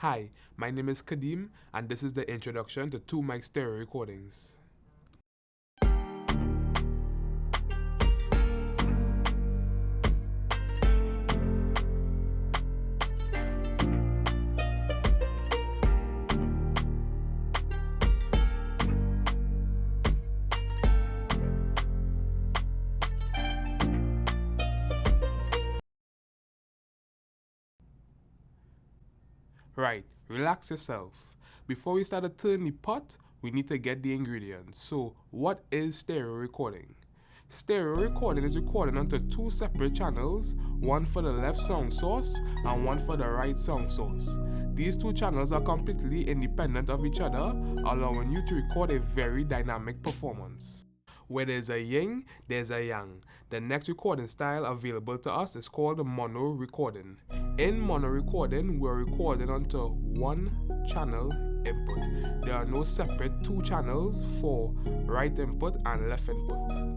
Hi, my name is Kadeem, and this is the introduction to 2 mic stereo recordings. Right, relax yourself. Before we start to turn the pot, we need to get the ingredients. So, what is stereo recording? Stereo recording is recording onto 2 separate channels, one for the left sound source and one for the right sound source. These 2 channels are completely independent of each other, allowing you to record a very dynamic performance. Where there's a yin, there's a yang. The next recording style available to us is called mono recording. In mono recording, we're recording onto 1 channel input. There are no separate 2 channels for right input and left input.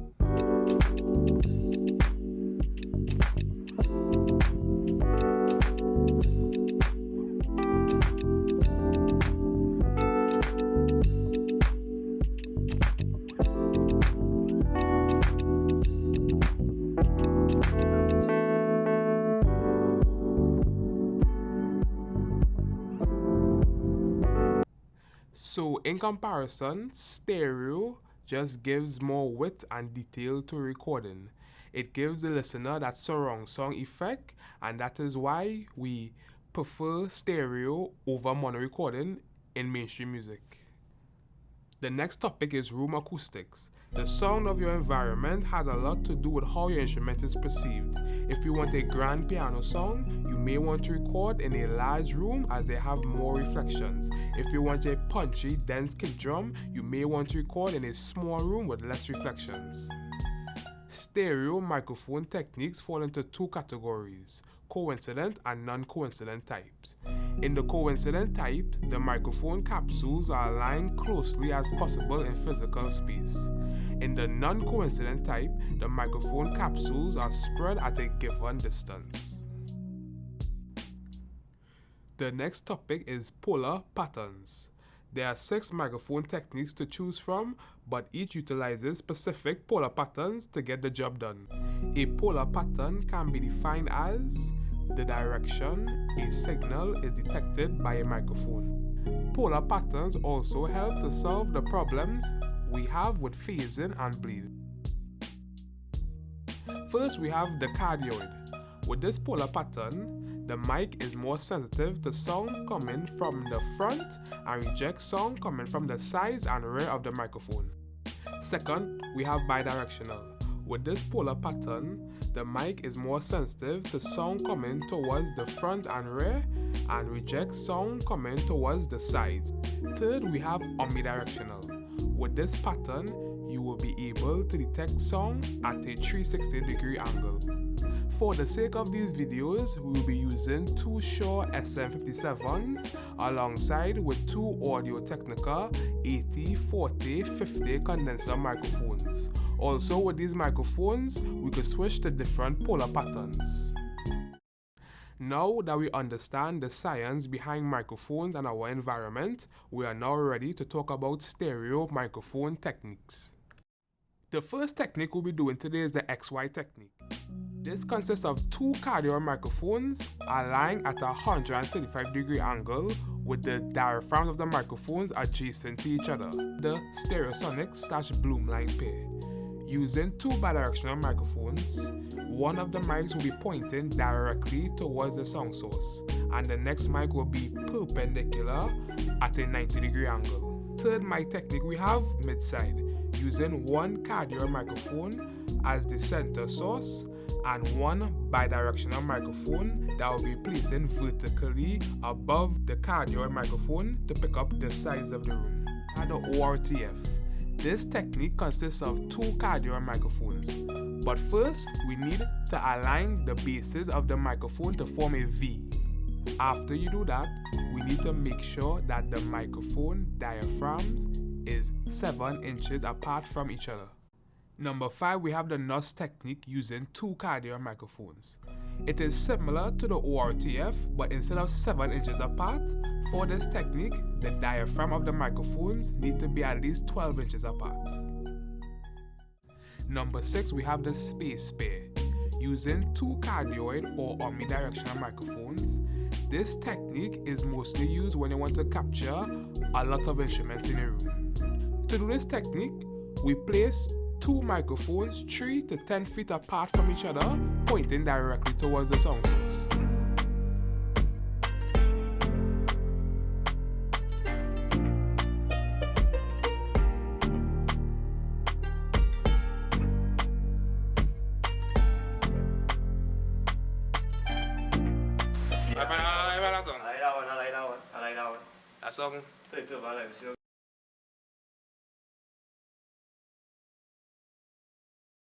So, in comparison, stereo just gives more width and detail to recording. It gives the listener that surround sound effect, and that is why we prefer stereo over mono recording in mainstream music. The next topic is room acoustics. The sound of your environment has a lot to do with how your instrument is perceived. If you want a grand piano sound, you may want to record in a large room as they have more reflections. If you want a punchy, dense kick drum, you may want to record in a small room with less reflections. Stereo microphone techniques fall into 2 categories: coincident and non-coincident types. In the coincident type, the microphone capsules are aligned closely as possible in physical space. In the non-coincident type, the microphone capsules are spread at a given distance. The next topic is polar patterns. There are 6 microphone techniques to choose from, but each utilizes specific polar patterns to get the job done. A polar pattern can be defined as the direction a signal is detected by a microphone. Polar patterns also help to solve the problems we have with phasing and bleed. First, we have the cardioid. With this polar pattern, the mic is more sensitive to sound coming from the front and rejects sound coming from the sides and rear of the microphone. Second, we have bidirectional. With this polar pattern, the mic is more sensitive to sound coming towards the front and rear and rejects sound coming towards the sides. Third, we have omnidirectional. With this pattern, you will be able to detect sound at a 360-degree angle. For the sake of these videos, we will be using 2 Shure SM57s alongside with 2 Audio-Technica 80, 40, 50 condenser microphones. Also, with these microphones, we could switch to different polar patterns. Now that we understand the science behind microphones and our environment, we are now ready to talk about stereo microphone techniques. The first technique we'll be doing today is the XY technique. This consists of 2 cardioid microphones aligned at a 135-degree angle with the diaphragms of the microphones adjacent to each other, the Stereosonic/Bloomline pair. Using 2 bidirectional microphones, one of the mics will be pointing directly towards the sound source, and the next mic will be perpendicular at a 90-degree angle. Third mic technique we have mid-side, using 1 cardioid microphone as the center source and 1 bidirectional microphone that will be placing vertically above the cardioid microphone to pick up the size of the room. And the ORTF. This technique consists of 2 cardioid microphones, but first we need to align the bases of the microphone to form a V. After you do that, we need to make sure that the microphone diaphragms is 7 inches apart from each other. Number 5, we have the NOS technique using 2 cardioid microphones. It is similar to the ORTF, but instead of 7 inches apart, for this technique, the diaphragm of the microphones need to be at least 12 inches apart. Number 6, we have the space pair. Using 2 cardioid or omnidirectional microphones, this technique is mostly used when you want to capture a lot of instruments in a room. To do this technique, we place 2 microphones 3 to 10 feet apart from each other, pointing directly towards the sound source. I like that one. That song? Play it too, I like it.